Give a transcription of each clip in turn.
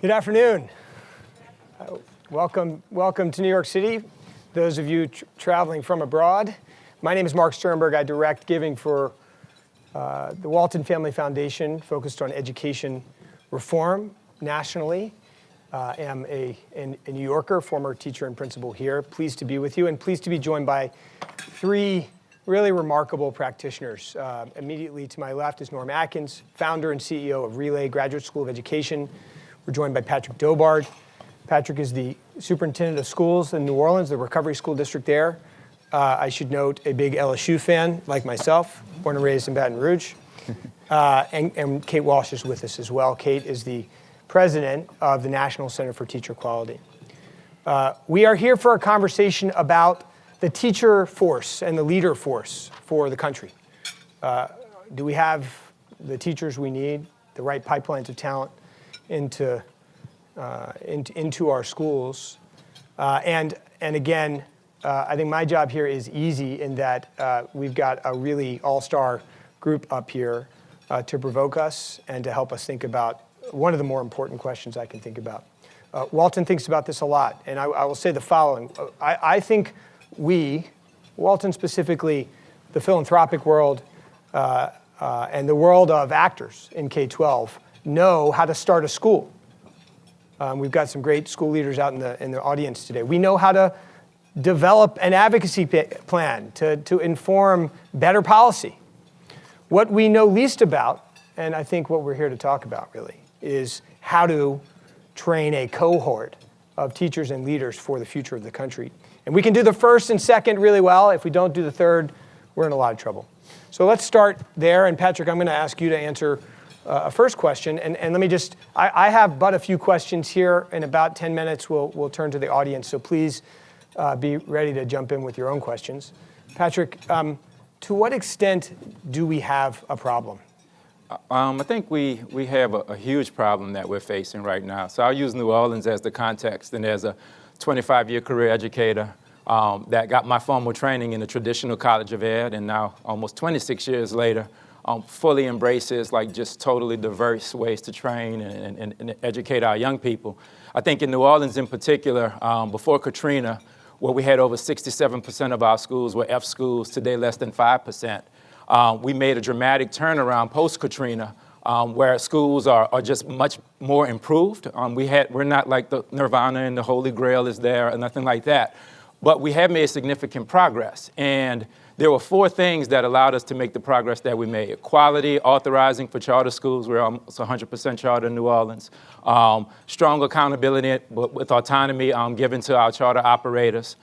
Good afternoon. Welcome to New York City, those of you traveling from abroad. My name is Marc Sternberg. I direct giving for the Walton Family Foundation, focused on education reform nationally. Am a New Yorker, former teacher and principal here. Pleased to be with you, and pleased to be joined by three really remarkable practitioners. Immediately to my left is Norm Atkins, founder and CEO of Relay Graduate School of Education. We're joined by Patrick Dobard. Patrick is the superintendent of schools in New Orleans, the Recovery School District there. I should note, a big LSU fan, like myself, born and raised in Baton Rouge. And Kate Walsh is with us as well. Kate is the president of the National Center for Teacher Quality. We are here for a conversation about the teacher force and the leader force for the country. Do we have the teachers we need, the right pipelines of talent into our schools? And again, I think my job here is easy in that we've got a really all-star group up here to provoke us and to help us think about one of the more important questions I can think about. Walton thinks about this a lot, and I will say the following. I think we, Walton specifically, the philanthropic world, and the world of actors in K-12, know how to start a school. We've got some great school leaders out in the audience today. We know how to develop an advocacy plan to inform better policy. What we know least about, and I think what we're here to talk about really, is how to train a cohort of teachers and leaders for the future of the country. And we can do the first and second really well. If we don't do the third, we're in a lot of trouble. So let's start there. And Patrick, I'm going to ask you to answer a first question. And let me just, I have but a few questions here. In about 10 minutes, we'll turn to the audience. So please be ready to jump in with your own questions. Patrick, to what extent do we have a problem? I think we have a huge problem that we're facing right now. So I'll use New Orleans as the context, and as a 25-year career educator that got my formal training in the traditional College of Ed, and now almost 26 years later, fully embraces like just totally diverse ways to train and educate our young people. I think in New Orleans in particular, before Katrina, where we had over 67% of our schools were F schools, today less than 5%. We made a dramatic turnaround post-Katrina where schools are just much more improved. We're not like the Nirvana and the Holy Grail is there or nothing like that. But we have made significant progress. And there were four things that allowed us to make the progress that we made. Quality, authorizing for charter schools. We're almost 100% charter in New Orleans. Strong accountability with autonomy given to our charter operators.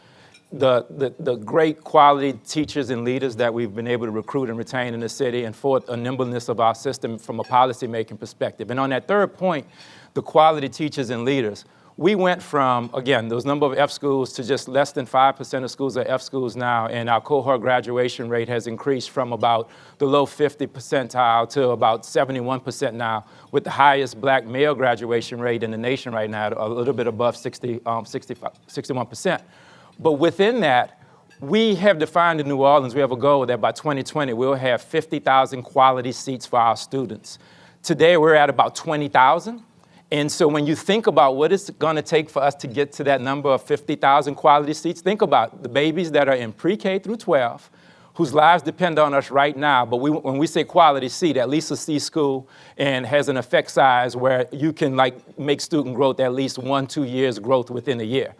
The great quality teachers and leaders that we've been able to recruit and retain in the city, and fourth, a nimbleness of our system from a policy-making perspective. And on that third point, the quality teachers and leaders, we went from, again, those number of F schools to just less than 5% of schools are F schools now, and our cohort graduation rate has increased from about the low 50 percentile to about 71% now, with the highest black male graduation rate in the nation right now, a little bit above 61%. But within that, we have defined in New Orleans, we have a goal that by 2020, we'll have 50,000 quality seats for our students. Today, we're at about 20,000. And so when you think about what it's going to take for us to get to that number of 50,000 quality seats, think about the babies that are in pre-K through 12, whose lives depend on us right now. But when we say quality seat, at least a C school, and has an effect size where you can like make student growth at least 1-2 years growth within a year.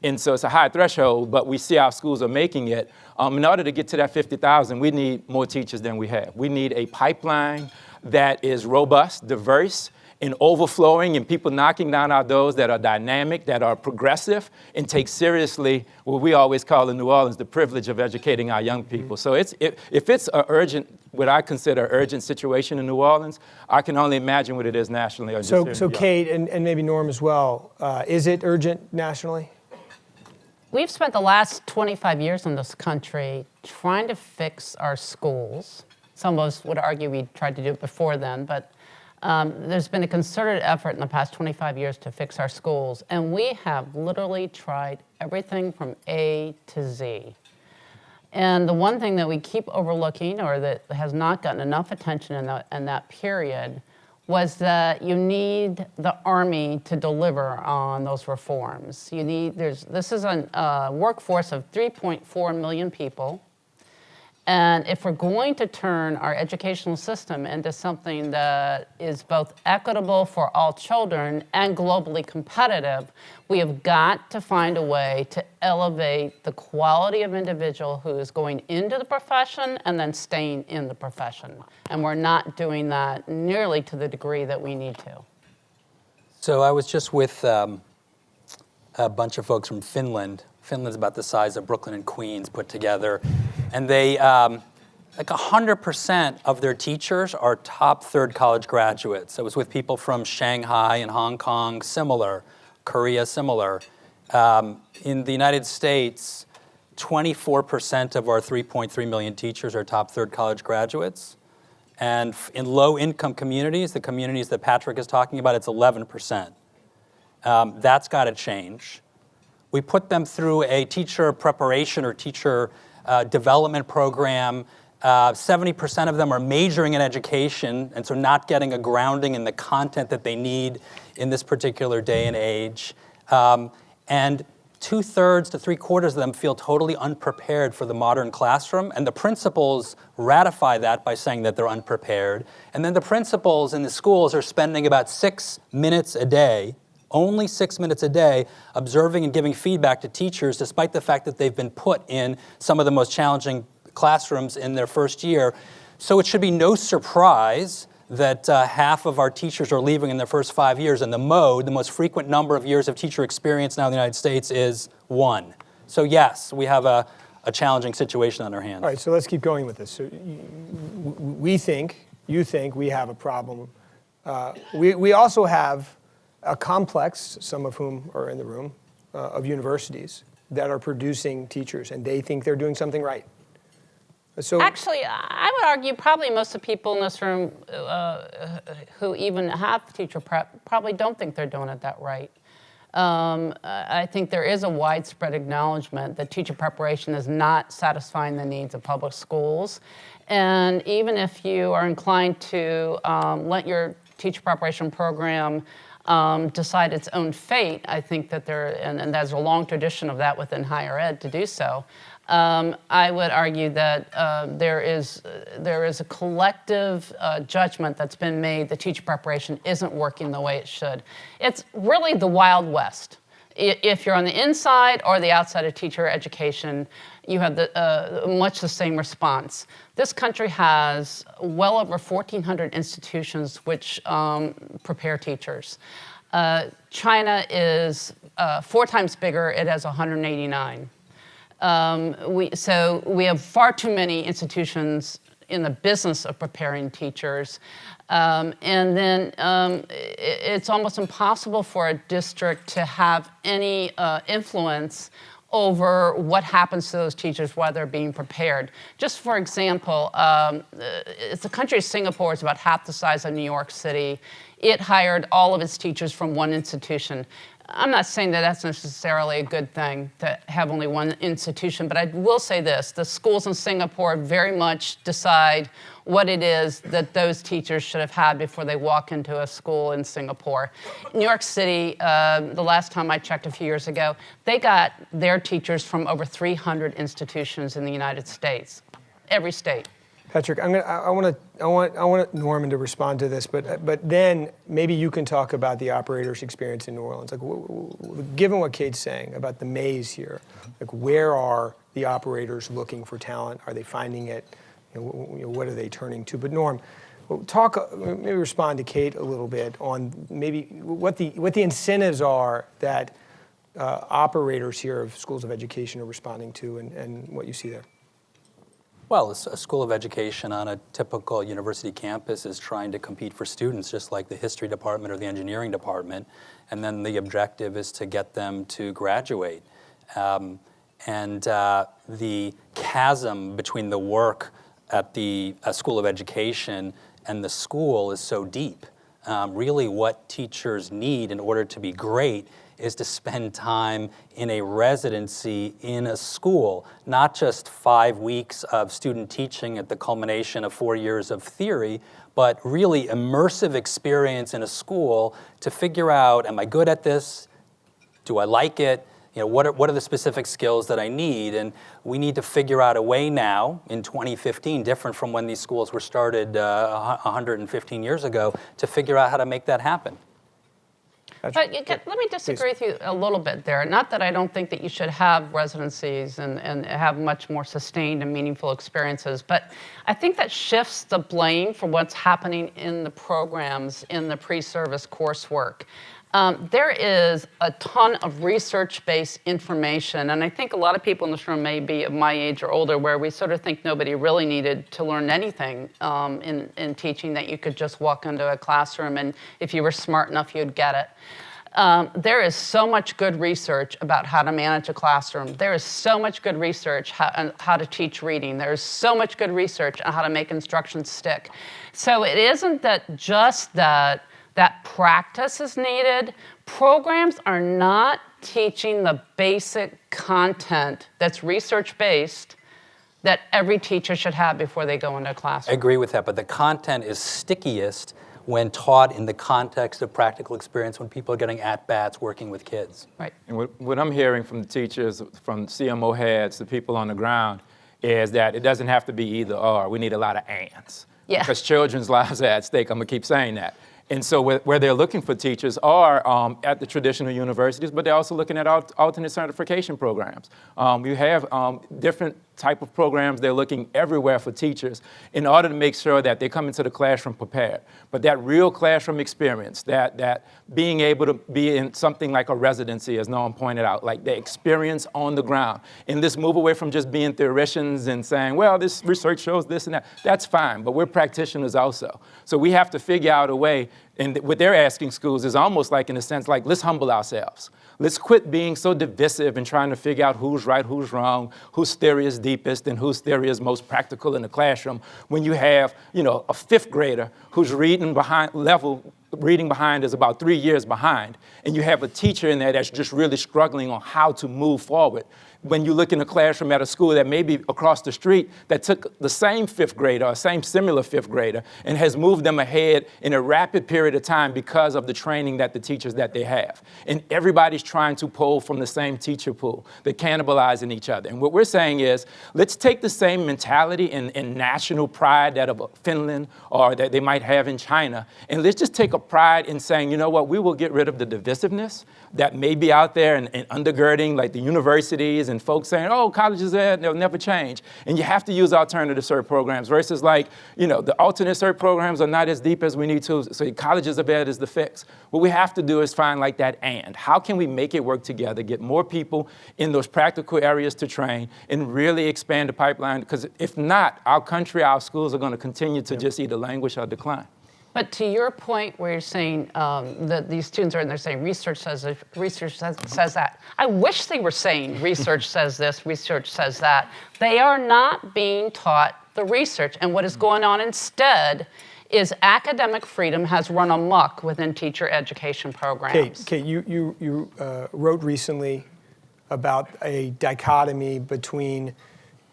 And so it's a high threshold, but we see our schools are making it. In order to get to that 50,000, we need more teachers than we have. We need a pipeline that is robust, diverse, and overflowing, and people knocking down our doors that are dynamic, that are progressive, and take seriously what we always call in New Orleans the privilege of educating our young people. So if it's an urgent, what I consider urgent situation in New Orleans, I can only imagine what it is nationally. So Kate, and maybe Norm as well, is it urgent nationally? We've spent the last 25 years in this country trying to fix our schools. Some of us would argue we tried to do it before then, but there's been a concerted effort in the past 25 years to fix our schools, and we have literally tried everything from A to Z. And the one thing that we keep overlooking, or that has not gotten enough attention in that period, was that you need the Army to deliver on those reforms. This is a workforce of 3.4 million people. And if we're going to turn our educational system into something that is both equitable for all children and globally competitive, we have got to find a way to elevate the quality of individual who is going into the profession and then staying in the profession. And we're not doing that nearly to the degree that we need to. So I was just with a bunch of folks from Finland. Finland's about the size of Brooklyn and Queens put together. And they, like 100% of their teachers are top third college graduates. I was with people from Shanghai and Hong Kong, similar. Korea, similar. In the United States, 24% of our 3.3 million teachers are top third college graduates. And in low-income communities, the communities that Patrick is talking about, it's 11%. That's got to change. We put them through a teacher preparation or teacher development program. 70% of them are majoring in education, and so not getting a grounding in the content that they need in this particular day and age. And 2/3 to 3/4 of them feel totally unprepared for the modern classroom, and the principals ratify that by saying that they're unprepared. And then the principals in the schools are spending about 6 minutes a day, only 6 minutes a day, observing and giving feedback to teachers, despite the fact that they've been put in some of the most challenging classrooms in their first year. So it should be no surprise that half of our teachers are leaving in their first 5 years, and the most frequent number of years of teacher experience now in the United States is 1. So yes, we have a challenging situation on our hands. All right, so let's keep going with this. So you think we have a problem. We also have a complex, some of whom are in the room, of universities that are producing teachers, and they think they're doing something right. So, actually, I would argue probably most of the people in this room who even have teacher prep probably don't think they're doing it that right. I think there is a widespread acknowledgement that teacher preparation is not satisfying the needs of public schools. And even if you are inclined to let your teacher preparation program decide its own fate, I think that and there's a long tradition of that within higher ed to do so. I would argue that there is a collective judgment that's been made that teacher preparation isn't working the way it should. It's really the Wild West. If you're on the inside or the outside of teacher education, you have much the same response. This country has well over 1,400 institutions which prepare teachers. China is 4 times bigger. It has 189. So we have far too many institutions in the business of preparing teachers. And then it's almost impossible for a district to have any influence over what happens to those teachers while they're being prepared. Just for example, the country of Singapore is about half the size of New York City. It hired all of its teachers from one institution. I'm not saying that that's necessarily a good thing to have only one institution, but I will say this. The schools in Singapore very much decide what it is that those teachers should have had before they walk into a school in Singapore. New York City, the last time I checked a few years ago, they got their teachers from over 300 institutions in the United States, every state. Patrick, I want Norman to respond to this, but then maybe you can talk about the operators' experience in New Orleans. Like, given what Kate's saying about the maze here, like where are the operators looking for talent? Are they finding it? What are they turning to? But Norm, maybe respond to Kate a little bit on maybe what the incentives are that operators here of schools of education are responding to, and what you see there. Well, a school of education on a typical university campus is trying to compete for students, just like the history department or the engineering department, and then the objective is to get them to graduate. And the chasm between the work at the school of education and the school is so deep. Really what teachers need in order to be great is to spend time in a residency in a school, not just 5 weeks of student teaching at the culmination of 4 years of theory, but really immersive experience in a school to figure out, am I good at this? Do I like it? You know, what are the specific skills that I need? And we need to figure out a way now in 2015, different from when these schools were started 115 years ago, to figure out how to make that happen. But let me disagree with you a little bit there. Not that I don't think that you should have residencies and have much more sustained and meaningful experiences, but I think that shifts the blame for what's happening in the programs in the pre-service coursework. There is a ton of research-based information, and I think a lot of people in this room may be of my age or older, where we sort of think nobody really needed to learn anything in teaching, that you could just walk into a classroom and if you were smart enough, you'd get it. There is so much good research about how to manage a classroom. There is so much good research on how to teach reading. There's so much good research on how to make instruction stick. So it isn't that just that practice is needed. Programs are not teaching the basic content that's research-based that every teacher should have before they go into a classroom. I agree with that, but the content is stickiest when taught in the context of practical experience, when people are getting at-bats working with kids. Right. And what I'm hearing from the teachers, from CMO heads, the people on the ground, is that it doesn't have to be either or. We need a lot of ands. Yeah. Because children's lives are at stake. I'm going to keep saying that. And so where they're looking for teachers are at the traditional universities, but they're also looking at alternate certification programs. You have different type of programs. They're looking everywhere for teachers in order to make sure that they come into the classroom prepared. But that real classroom experience, that being able to be in something like a residency, as Noam pointed out, like the experience on the ground, and this move away from just being theoreticians and saying, well, this research shows this and that. That's fine, but we're practitioners also. So we have to figure out a way, and what they're asking schools is almost like, in a sense, like, let's humble ourselves. Let's quit being so divisive and trying to figure out who's right, who's wrong, whose theory is deepest, and whose theory is most practical in the classroom. When you have, a fifth grader who's reading behind is about 3 years behind, and you have a teacher in there that's just really struggling on how to move forward. When you look in a classroom at a school that may be across the street that took the same fifth grader or same similar fifth grader and has moved them ahead in a rapid period of time because of the training that the teachers that they have. And everybody's trying to pull from the same teacher pool. They're cannibalizing each other. And what we're saying is, let's take the same mentality and national pride that of Finland or that they might have in China, and let's just take a pride in saying, you know what, we will get rid of the divisiveness that may be out there and undergirding like the universities and folks saying, oh, colleges there, they'll never change. And you have to use alternative cert programs versus like, the alternate cert programs are not as deep as we need to, so colleges are bad is the fix. What we have to do is find like that and. How can we make it work together, get more people in those practical areas to train and really expand the pipeline? Because if not, our country, our schools are going to continue to just either languish or decline. But to your point where you're saying that these students are in there saying research says this, research says that. I wish they were saying research says this, research says that. They are not being taught the research. And what is going on instead is academic freedom has run amok within teacher education programs. Kate, you wrote recently about a dichotomy between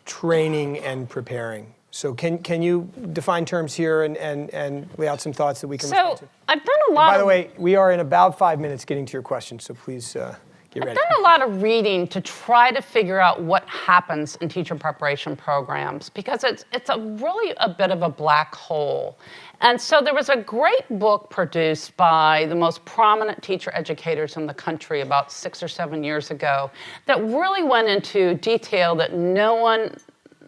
training and preparing. So can you define terms here and lay out some thoughts that we can respond to? I've done a lot By the way, we are in about 5 minutes getting to your question, so please get ready. I've done a lot of reading to try to figure out what happens in teacher preparation programs because it's really a bit of a black hole. And so there was a great book produced by the most prominent teacher educators in the country about 6 or 7 years ago that really went into detail that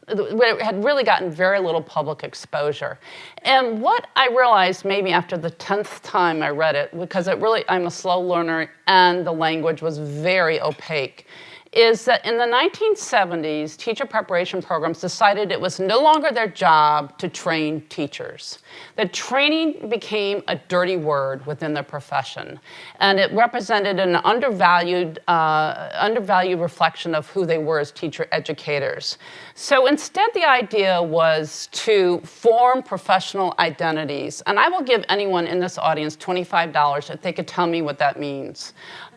it had really gotten very little public exposure. And what I realized maybe after the 10th time I read it, because I'm a slow learner and the language was very opaque, is that in the 1970s, teacher preparation programs decided it was no longer their job to train teachers. That training became a dirty word within the profession, and it represented an undervalued reflection of who they were as teacher educators. So instead, the idea was to form professional identities, and I will give anyone in this audience $25 if they could tell me what that means.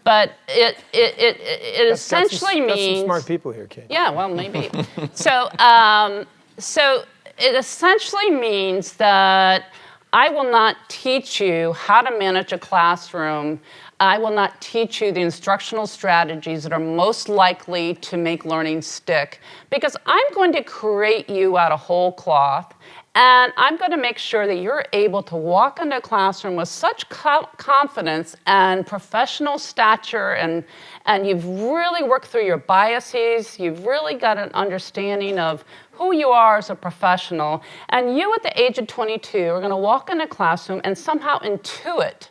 But it Got essentially got means some smart people here, Kate. yeah, well, maybe. So it essentially means that I will not teach you how to manage a classroom. I will not teach you the instructional strategies that are most likely to make learning stick, because I'm going to create you out of whole cloth, and I'm going to make sure that you're able to walk into a classroom with such confidence and professional stature, and you've really worked through your biases, you've really got an understanding of who you are as a professional, and you at the age of 22 are going to walk in a classroom and somehow intuit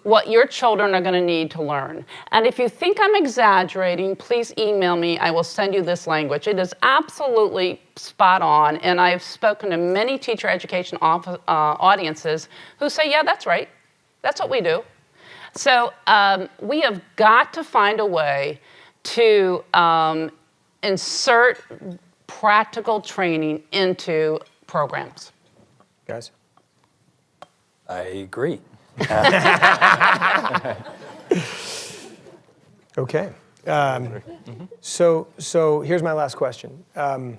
what your children are going to need to learn. And if you think I'm exaggerating, please email me. I will send you this language. It is absolutely spot on, and I've spoken to many teacher education audiences who say, yeah, that's right. That's what we do. So we have got to find a way to insert practical training into programs. Guys? I agree. Okay. So here's my last question. I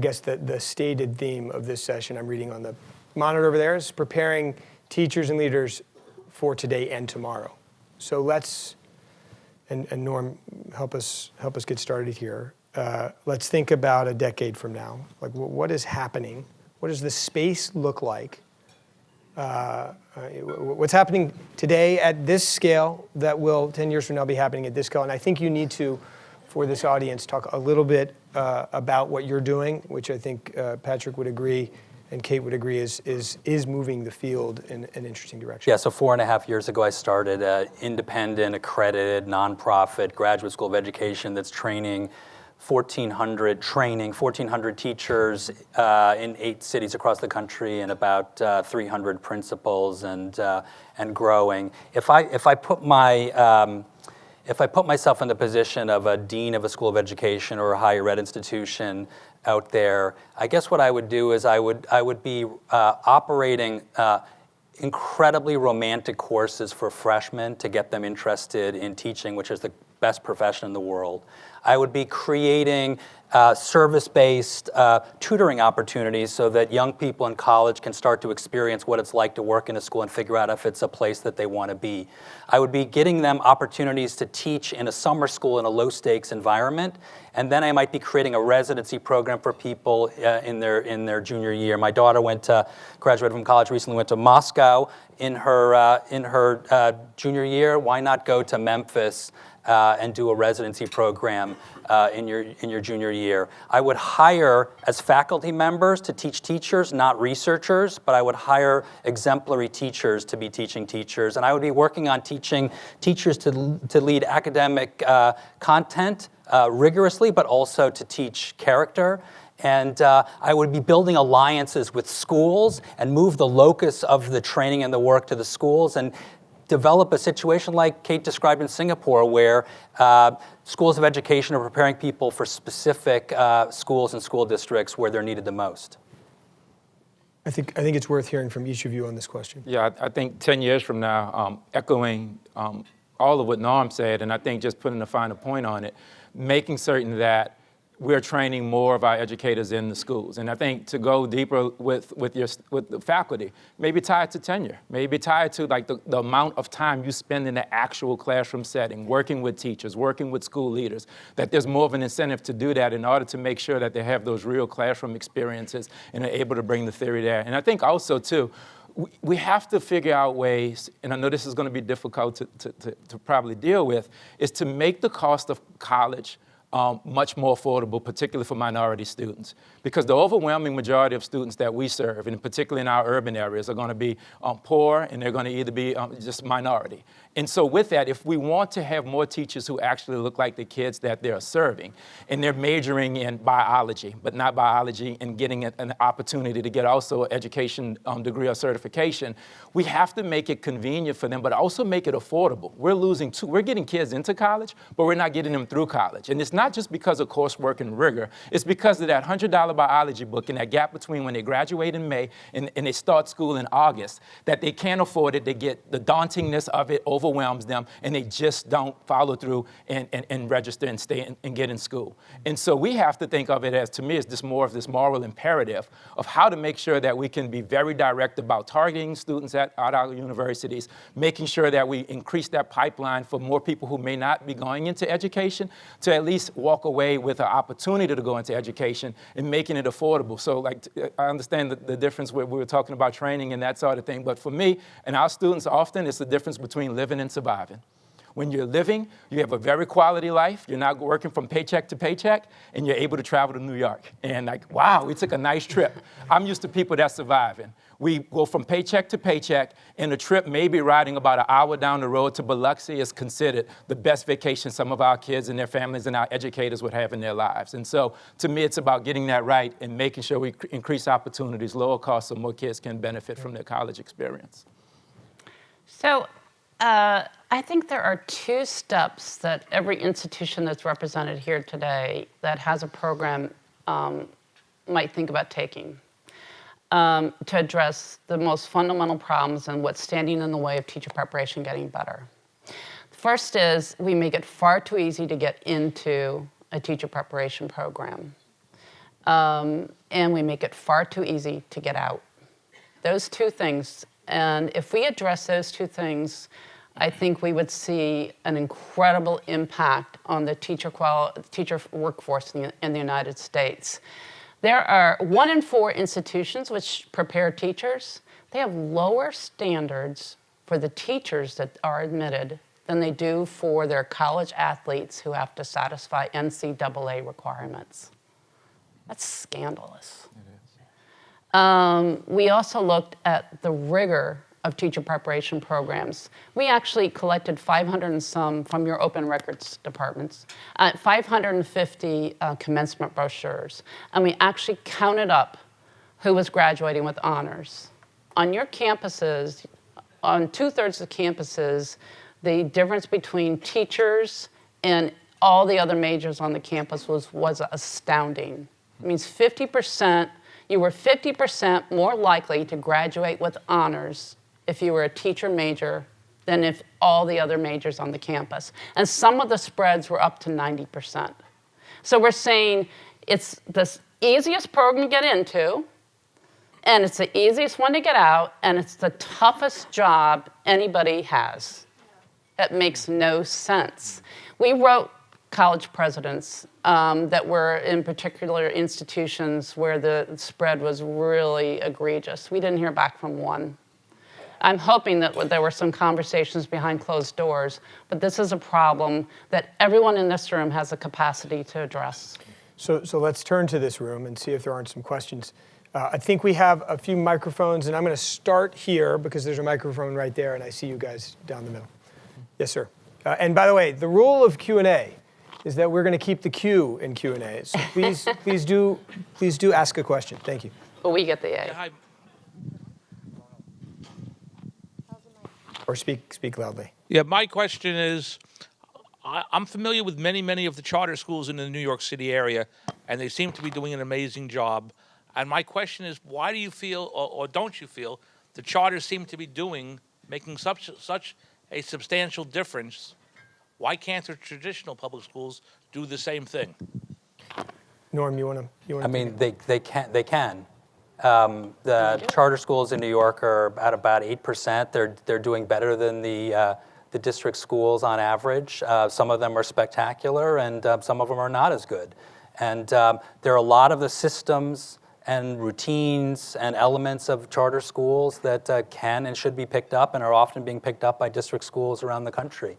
guess the stated theme of this session I'm reading on the monitor over there is preparing teachers and leaders for today and tomorrow. So let's, and Norm, help us get started here. Let's think about a decade from now. Like, what is happening? What does the space look like? What's happening today at this scale that will 10 years from now be happening at this scale? And I think you need to, for this audience, talk a little bit about what you're doing, which I think Patrick would agree and Kate would agree is moving the field in an interesting direction. Yeah, so 4.5 years ago, I started an independent, accredited, nonprofit graduate school of education that's training 1,400 teachers in 8 cities across the country and about 300 principals and growing. If I put myself in the position of a dean of a school of education or a higher ed institution out there, I guess what I would do is I would be operating incredibly romantic courses for freshmen to get them interested in teaching, which is the best profession in the world. I would be creating service-based tutoring opportunities so that young people in college can start to experience what it's like to work in a school and figure out if it's a place that they want to be. I would be getting them opportunities to teach in a summer school in a low-stakes environment, and then I might be creating a residency program for people in their junior year. My daughter graduated from college recently, went to Moscow in her junior year. Why not go to Memphis and do a residency program in your junior year? I would hire as faculty members to teach teachers, not researchers, but I would hire exemplary teachers to be teaching teachers, and I would be working on teaching teachers to lead academic content rigorously, but also to teach character. And I would be building alliances with schools and move the locus of the training and the work to the schools and develop a situation like Kate described in Singapore, where schools of education are preparing people for specific schools and school districts where they're needed the most. I think it's worth hearing from each of you on this question. Yeah, I think 10 years from now, echoing all of what Norm said, and I think just putting a finer point on it, making certain that we're training more of our educators in the schools. And I think to go deeper with the faculty, maybe tied to tenure, maybe tied to like the amount of time you spend in the actual classroom setting, working with teachers, working with school leaders, that there's more of an incentive to do that in order to make sure that they have those real classroom experiences and are able to bring the theory there. And I think also too, we have to figure out ways, and I know this is going to be difficult to probably deal with, is to make the cost of college much more affordable, particularly for minority students. Because the overwhelming majority of students that we serve, and particularly in our urban areas, are going to be poor, and they're going to either be just minority. And so with that, if we want to have more teachers who actually look like the kids that they're serving, and they're majoring in biology, but not biology, and getting an opportunity to get also an education degree or certification, we have to make it convenient for them, but also make it affordable. We're getting kids into college, but we're not getting them through college. And it's not just because of coursework and rigor. It's because of that $100 biology book and that gap between when they graduate in May and they start school in August, that they can't afford it. They get the dauntingness of it overwhelms them, and they just don't follow through and register and stay and get in school. And so we have to think of it as, to me, as more of this moral imperative of how to make sure that we can be very direct about targeting students at our universities, making sure that we increase that pipeline for more people who may not be going into education to at least walk away with an opportunity to go into education and making it affordable. So like, I understand the difference where we were talking about training and that sort of thing, but for me and our students often, it's the difference between living and surviving. When you're living, you have a very quality life. You're not working from paycheck to paycheck, and you're able to travel to New York. And like, wow, we took a nice trip. I'm used to people that's surviving. We go from paycheck to paycheck, and the trip, maybe riding about an hour down the road to Biloxi, is considered the best vacation some of our kids and their families and our educators would have in their lives. And so, to me, it's about getting that right and making sure we increase opportunities, lower costs, so more kids can benefit from their college experience. So, I think there are two steps that every institution that's represented here today that has a program might think about taking to address the most fundamental problems and what's standing in the way of teacher preparation getting better. First is we make it far too easy to get into a teacher preparation program. And we make it far too easy to get out. Those two things. And if we address those two things, I think we would see an incredible impact on the teacher workforce in the United States. There are 1 in 4 institutions which prepare teachers. They have lower standards for the teachers that are admitted than they do for their college athletes who have to satisfy NCAA requirements. That's scandalous. We also looked at the rigor of teacher preparation programs. We actually collected 500 and some from your open records departments, 550 commencement brochures, and we actually counted up who was graduating with honors. On your campuses, on 2/3 of the campuses, the difference between teachers and all the other majors on the campus was astounding. It means 50%. You were 50% more likely to graduate with honors if you were a teacher major than if all the other majors on the campus. And some of the spreads were up to 90%. So we're saying it's the easiest program to get into, and it's the easiest one to get out, and it's the toughest job anybody has. That makes no sense. We wrote college presidents that were in particular institutions where the spread was really egregious. We didn't hear back from one. I'm hoping that there were some conversations behind closed doors, but this is a problem that everyone in this room has the capacity to address. So let's turn to this room and see if there aren't some questions. I think we have a few microphones, and I'm going to start here because there's a microphone right there, and I see you guys down the middle. Yes, sir. And by the way, the rule of Q&A is that we're going to keep the queue in Q&A. So please do ask a question. Thank you. But we get the A. Yeah, hi. Or speak loudly. Yeah, my question is, I'm familiar with many of the charter schools in the New York City area, and they seem to be doing an amazing job. And my question is, why do you feel, or don't you feel, the charters seem to be making such a substantial difference? Why can't the traditional public schools do the same thing? Norm, you want to? I mean, they can. The charter schools in New York are at about 8%. They're doing better than the district schools on average. Some of them are spectacular, and some of them are not as good. And there are a lot of the systems and routines and elements of charter schools that can and should be picked up and are often being picked up by district schools around the country.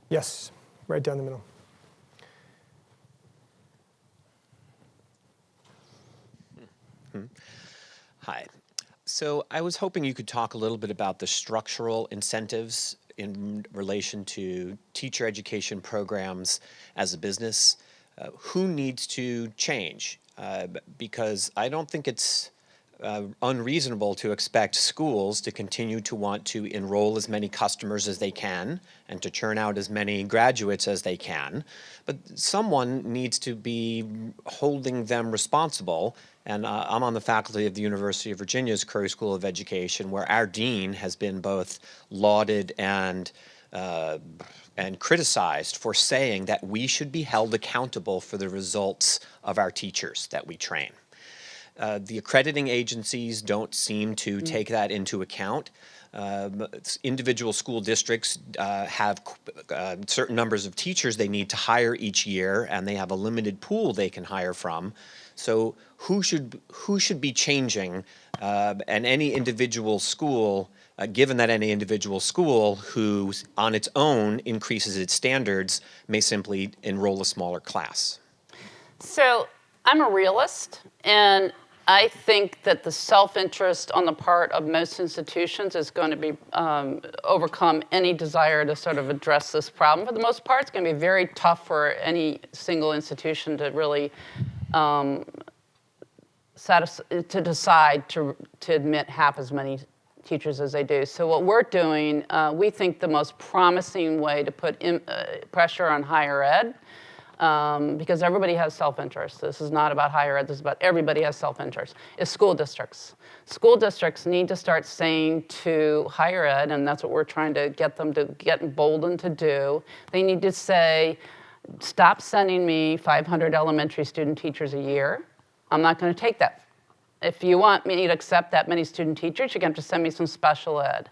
Yes, right down the middle. Hi. So I was hoping you could talk a little bit about the structural incentives in relation to teacher education programs as a business. Who needs to change? Because I don't think it's unreasonable to expect schools to continue to want to enroll as many customers as they can and to churn out as many graduates as they can. But someone needs to be holding them responsible. And I'm on the faculty of the University of Virginia's Curry School of Education, where our dean has been both lauded and criticized for saying that we should be held accountable for the results of our teachers that we train. The accrediting agencies don't seem to take that into account. Individual school districts have certain numbers of teachers they need to hire each year, and they have a limited pool they can hire from. So who should be changing? And any individual school, given that any individual school who on its own increases its standards may simply enroll a smaller class. So I'm a realist, and I think that the self-interest on the part of most institutions is going to be overcome any desire to sort of address this problem. For the most part, it's going to be very tough for any single institution to really to decide to admit half as many teachers as they do. So what we're doing, we think the most promising way to put pressure on higher ed, because everybody has self-interest. This is not about higher ed, this is about everybody has self-interest, is school districts. School districts need to start saying to higher ed, and that's what we're trying to get them to get emboldened to do, they need to say, stop sending me 500 elementary student teachers a year. I'm not going to take that. If you want me to accept that many student teachers, you're going to have to send me some special ed.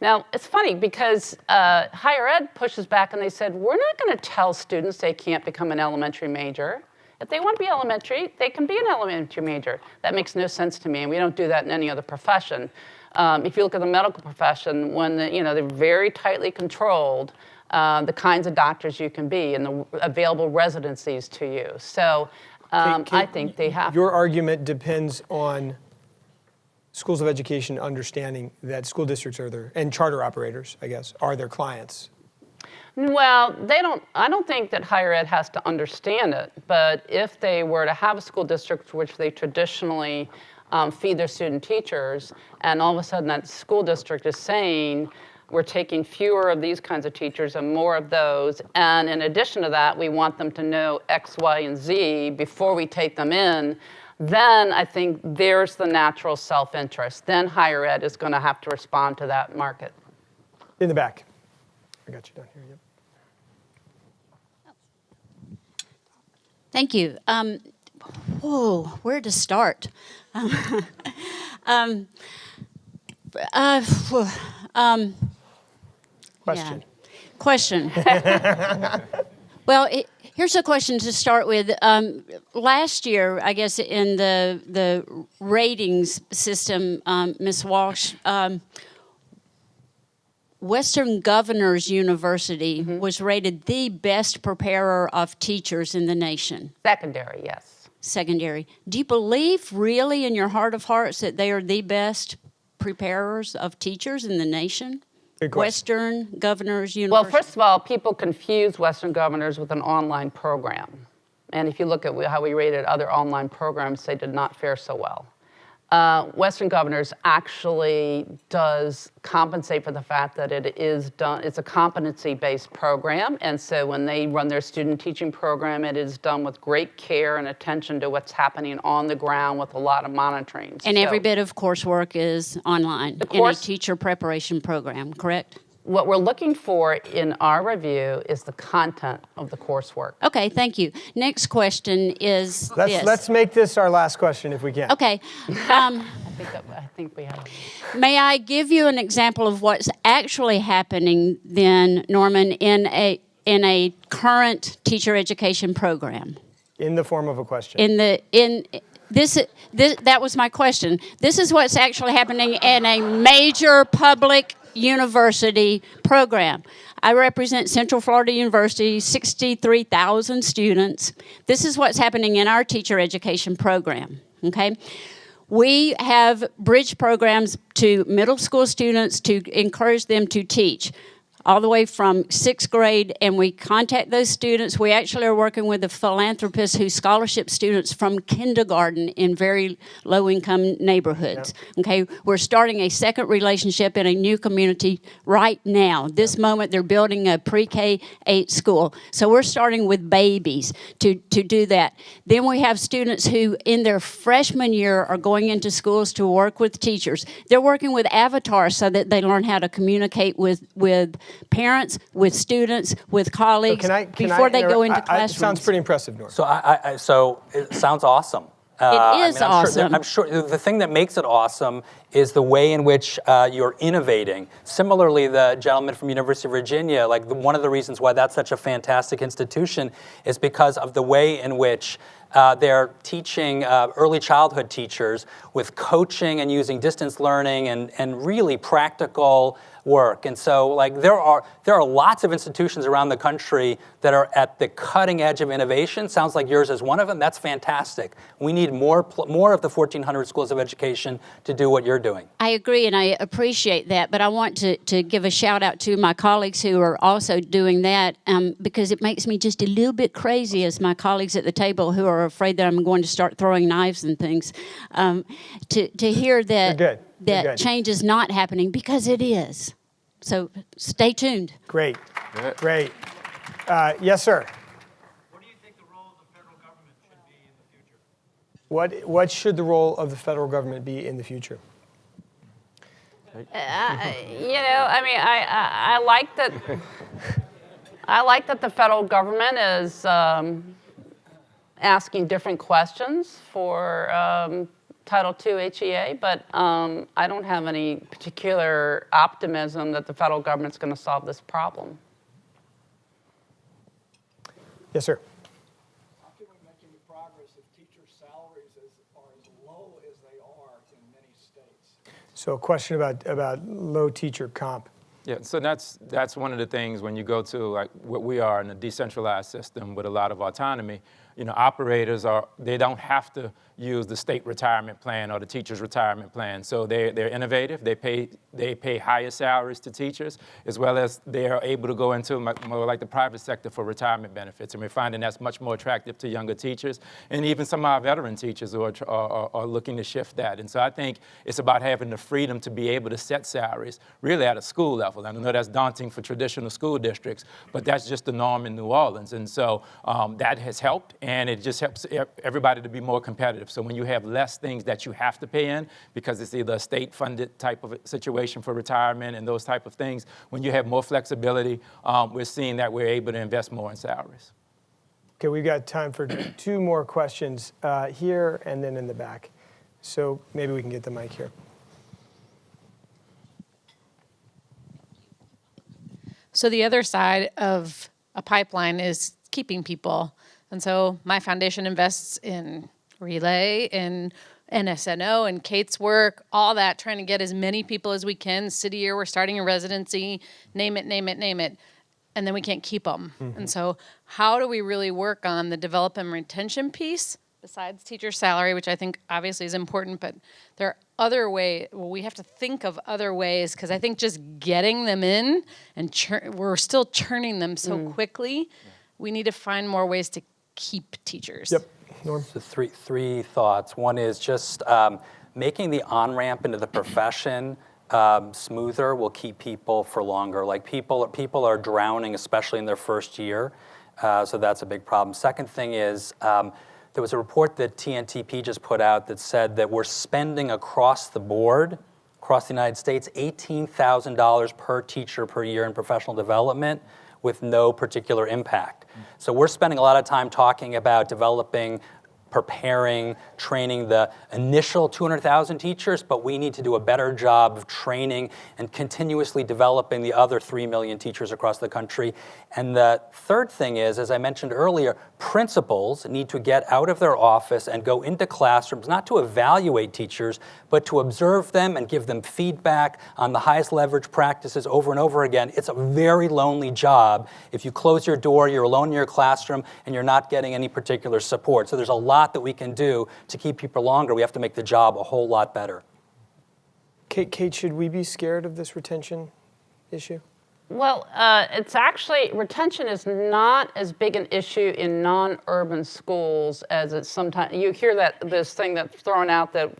Now, it's funny because higher ed pushes back and they said, we're not going to tell students they can't become an elementary major. If they want to be elementary, they can be an elementary major. That makes no sense to me, and we don't do that in any other profession. If you look at the medical profession, when they're very tightly controlled, the kinds of doctors you can be and the available residencies to you. So I think they have. Your argument depends on schools of education understanding that school districts are and charter operators, I guess, are their clients. Well, I don't think that higher ed has to understand it, but if they were to have a school district which they traditionally feed their student teachers, and all of a sudden that school district is saying, we're taking fewer of these kinds of teachers and more of those, and in addition to that, we want them to know X, Y, and Z before we take them in, then I think there's the natural self-interest. Then higher ed is going to have to respond to that market. In the back. I got you down here, yep. Thank you. Where to start? Question. Yeah. Question. Well, here's a question to start with. Last year, I guess in the ratings system, Ms. Walsh, Western Governors University was rated the best preparer of teachers in the nation. Secondary, yes. Secondary. Do you believe really in your heart of hearts that they are the best preparers of teachers in the nation? Western Governors University? Well, first of all, people confuse Western Governors with an online program. And if you look at how we rated other online programs, they did not fare so well. Western Governors actually does compensate for the fact that it's a competency-based program, and so when they run their student teaching program, it is done with great care and attention to what's happening on the ground with a lot of monitoring. And every bit of coursework is online in a teacher preparation program, correct? What we're looking for in our review is the content of the coursework. Okay, thank you. Next question is this. Let's make this our last question if we can. Okay. I think we have. May I give you an example of what's actually happening then, Norman, in a current teacher education program? In the form of a question. That was my question. This is what's actually happening in a major public university program. I represent Central Florida University, 63,000 students. This is what's happening in our teacher education program, okay? We have bridge programs to middle school students to encourage them to teach. all the way from 6th grade, and we contact those students. We actually are working with a philanthropist who scholarship students from kindergarten in very low-income neighborhoods. Okay, we're starting a second relationship in a new community right now. This moment, they're building a pre-K-8 school. So we're starting with babies to do that. Then we have students who, in their freshman year, are going into schools to work with teachers. They're working with avatars so that they learn how to communicate with parents, with students, with colleagues before they go into classrooms. It sounds pretty impressive, Norm. So it sounds awesome. It is awesome. I'm sure the thing that makes it awesome is the way in which you're innovating. Similarly, the gentleman from University of Virginia, one of the reasons why that's such a fantastic institution is because of the way in which they're teaching early childhood teachers with coaching and using distance learning and really practical work. And so there are lots of institutions around the country that are at the cutting edge of innovation. Sounds like yours is one of them. That's fantastic. We need more of the 1,400 schools of education to do what you're doing. I agree, and I appreciate that, but I want to give a shout out to my colleagues who are also doing that because it makes me just a little bit crazy as my colleagues at the table who are afraid that I'm going to start throwing knives and things to hear that change is not happening, because it is. So stay tuned. Great. Yes, sir. What do you think the role of the federal government should be in the future? What should the role of the federal government be in the future? I like that. I like that the federal government is asking different questions for Title II HEA, but I don't have any particular optimism that the federal government's going to solve this problem. Yes, sir. How can we make any progress if teachers' salaries are as low as they are in many states? So a question about low teacher comp. Yeah, so that's one of the things when you go to what we are in a decentralized system with a lot of autonomy. Operators they don't have to use the state retirement plan or the teacher's retirement plan. So they're innovative. They pay higher salaries to teachers, as well as they are able to go into more like the private sector for retirement benefits. And we're finding that's much more attractive to younger teachers, and even some of our veteran teachers who are looking to shift that. And so I think it's about having the freedom to be able to set salaries really at a school level. And I know that's daunting for traditional school districts, but that's just the norm in New Orleans. And so that has helped, and it just helps everybody to be more competitive. So when you have less things that you have to pay in, because it's either a state-funded type of situation for retirement and those type of things, when you have more flexibility, we're seeing that we're able to invest more in salaries. Okay, we've got time for two more questions here and then in the back. So maybe we can get the mic here. So the other side of a pipeline is keeping people. And so my foundation invests in Relay, in NSNO, and Kate's work, all that, trying to get as many people as we can. City year, we're starting a residency, name it. And then we can't keep them. Mm-hmm. And so how do we really work on the development and retention piece, besides teacher salary, which I think obviously is important, but there are other ways. Well, we have to think of other ways, because I think just getting them in and we're still churning them so quickly. Yeah. We need to find more ways to keep teachers. Yep. Norm? So three thoughts. One is just making the on-ramp into the profession smoother will keep people for longer. People are drowning, especially in their first year, so that's a big problem. Second thing is there was a report that TNTP just put out that said that we're spending across the board, across the United States, $18,000 per teacher per year in professional development with no particular impact. So we're spending a lot of time talking about developing, preparing, training the initial 200,000 teachers, but we need to do a better job of training and continuously developing the other 3 million teachers across the country. And the third thing is, as I mentioned earlier, principals need to get out of their office and go into classrooms, not to evaluate teachers, but to observe them and give them feedback on the highest leverage practices over and over again. It's a very lonely job if you close your door, you're alone in your classroom, and you're not getting any particular support. So there's a lot that we can do to keep people longer. We have to make the job a whole lot better. Kate, should we be scared of this retention issue? Well, it's actually, retention is not as big an issue in non-urban schools as it's sometimes, you hear that, this thing that's thrown out that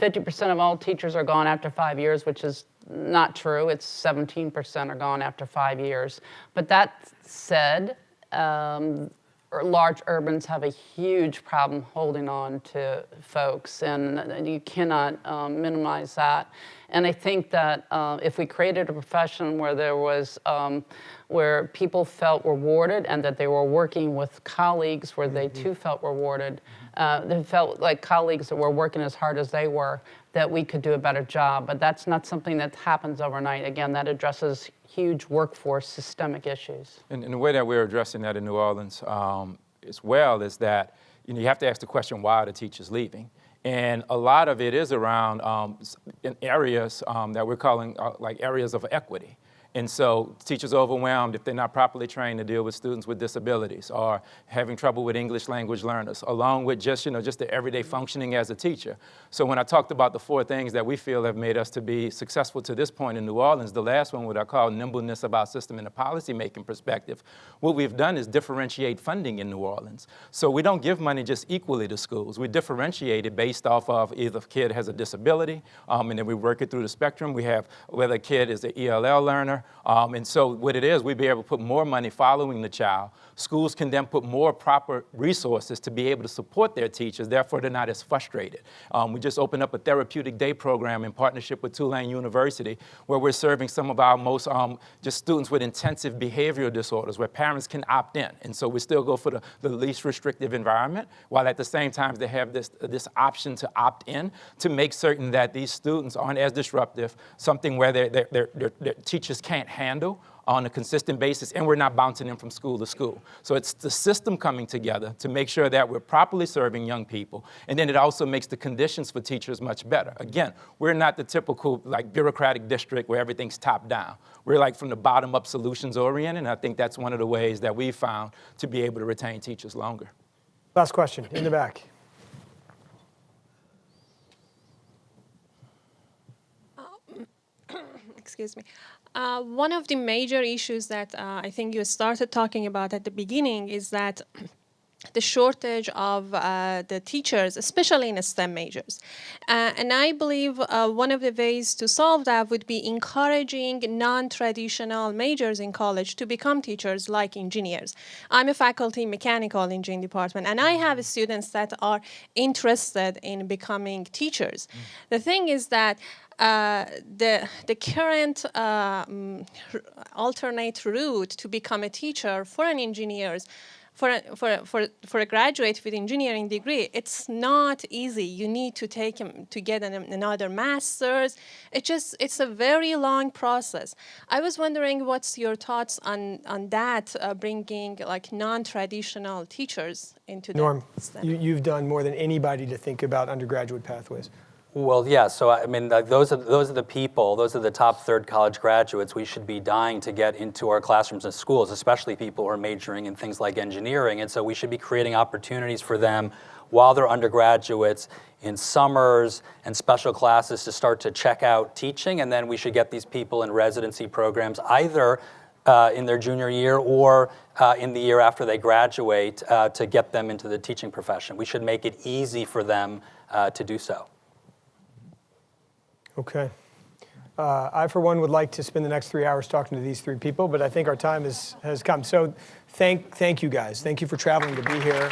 50% of all teachers are gone after 5 years, which is not true. It's 17% are gone after 5 years. But that said, large urbans have a huge problem holding on to folks, and you cannot minimize that. And I think that if we created a profession where there was, where people felt rewarded and that they were working with colleagues where they too felt rewarded, they felt like colleagues that were working as hard as they were, that we could do a better job. But that's not something that happens overnight. Again, that addresses huge workforce systemic issues. And the way that we're addressing that in New Orleans as well is that you have to ask the question, why are the teachers leaving? And a lot of it is around in areas that we're calling like areas of equity. And so teachers are overwhelmed if they're not properly trained to deal with students with disabilities or having trouble with English language learners, along with just the everyday functioning as a teacher. So when I talked about the 4 things that we feel have made us to be successful to this point in New Orleans, the last one, what I call nimbleness of our system in a policy-making perspective, what we've done is differentiate funding in New Orleans. So we don't give money just equally to schools. We differentiate it based off of either a kid has a disability, and then we work it through the spectrum. We have whether a kid is an ELL learner, and so what it is, we'd be able to put more money following the child. Schools can then put more proper resources to be able to support their teachers, therefore they're not as frustrated. We just opened up a therapeutic day program in partnership with Tulane University where we're serving some of our most just students with intensive behavioral disorders where parents can opt in. And so we still go for the least restrictive environment while at the same time they have this option to opt in to make certain that these students aren't as disruptive, something where their teachers can't handle on a consistent basis, and we're not bouncing them from school to school. So it's the system coming together to make sure that we're properly serving young people, and then it also makes the conditions for teachers much better. Again, we're not the typical like bureaucratic district where everything's top down. We're like from the bottom up solutions oriented, and I think that's one of the ways that we found to be able to retain teachers longer. Last question, in the back. Excuse me. One of the major issues that I think you started talking about at the beginning is that the shortage of the teachers, especially in STEM majors. And I believe one of the ways to solve that would be encouraging non-traditional majors in college to become teachers like engineers. I'm a faculty in mechanical engineering department, and I have students that are interested in becoming teachers. The thing is that the current alternate route to become a teacher for an engineers, for a graduate with engineering degree, it's not easy. You need to take him to get another master's. It's a very long process. I was wondering what's your thoughts on that, bringing like non-traditional teachers into the Norm, STEM. you've done more than anybody to think about undergraduate pathways. Well, yeah, so I mean, those are the people, those are the top third college graduates we should be dying to get into our classrooms and schools, especially people who are majoring in things like engineering. And so we should be creating opportunities for them while they're undergraduates in summers and special classes to start to check out teaching. And then we should get these people in residency programs either in their junior year or in the year after they graduate to get them into the teaching profession. We should make it easy for them to do so. Okay. I, for one, would like to spend the next 3 hours talking to these 3 people, but I think our time has come. So thank you, guys. Thank you for traveling to be here.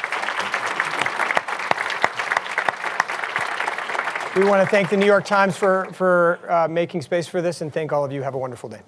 We want to thank the New York Times for making space for this, and thank all of you. Have a wonderful day.